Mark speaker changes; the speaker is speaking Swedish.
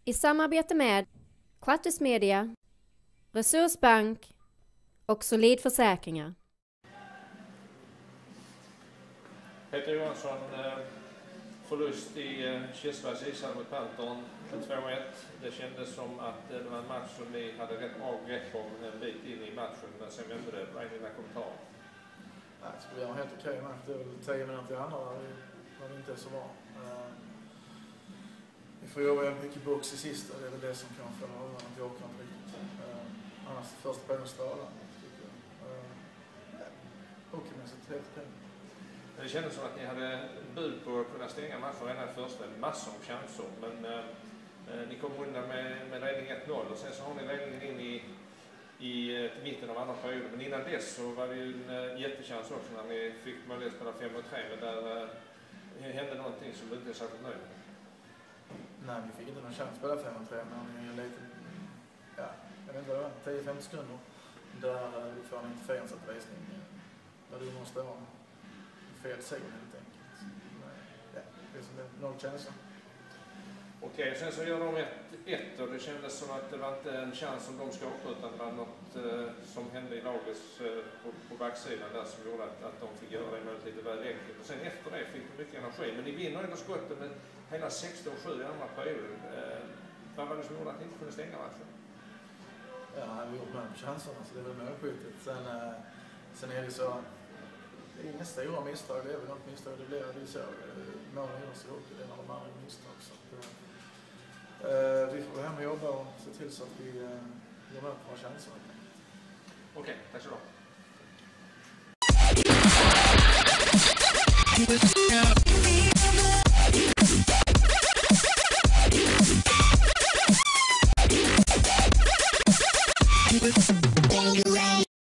Speaker 1: I samarbete med Quartus Media, Resursbank och Solid Försäkringar.
Speaker 2: Peter Johansson, förlust i Kirsebergs ishall mot Pantern 2-1. Det kändes som att det var en match som ni hade rätt bra grepp om en bit in i matchen, men sen vände det. Vad är dina kommentarer?
Speaker 3: Jag skulle göra helt okej match. Det är väl 10 minuter i andra där det inte är så bra. Vi får jobba mycket box i sista, det är väl det som kan få avgöra att jag kan riktigt. Annars första på den strålande, tycker jag. Hockeymässigt helt okej.
Speaker 2: Det kändes som att ni hade bud på att kunna stänga matchen redan i första, massor av chanser, men ni kom undan med ledning 1-0 och sen så har ni ledningen in i mitten av andra perioden. Men innan dess så var det ju en jättechans också när ni fick möjlighet att spela 5-3, men där hände någonting som du inte är särskilt nöjd med.
Speaker 3: Nej, vi fick inte någon chans att spela 5-3, men en liten, jag vet inte vad det var, 10-15 sekunder där vi får en interferensutvisning där du måste ha fel zon helt enkelt. Det är som det, noll chanser.
Speaker 2: Okej, sen så gör de 1-1 och det kändes som att det var inte en chans som de skapade utan det var något som hände i lagets på backsidan där som gjorde att de fick göra det med lite väl enkelt. Och sen efter det fick de mycket energi, men ni vinner ändå skottet med hela 16-7 i andra perioden. Vad var det som gjorde att ni inte kunde stänga matchen?
Speaker 3: Ja, vi gjort med chanserna så det är väl målskyttet. Sen är det så, det är inga stora misstag, det är väl något misstag, det blir det så. Målen gör sig också, det är när de andra misstag. Så vi får gå hem och jobba och se till så att vi gör med på våra chanser.
Speaker 2: Okej, tack så mycket.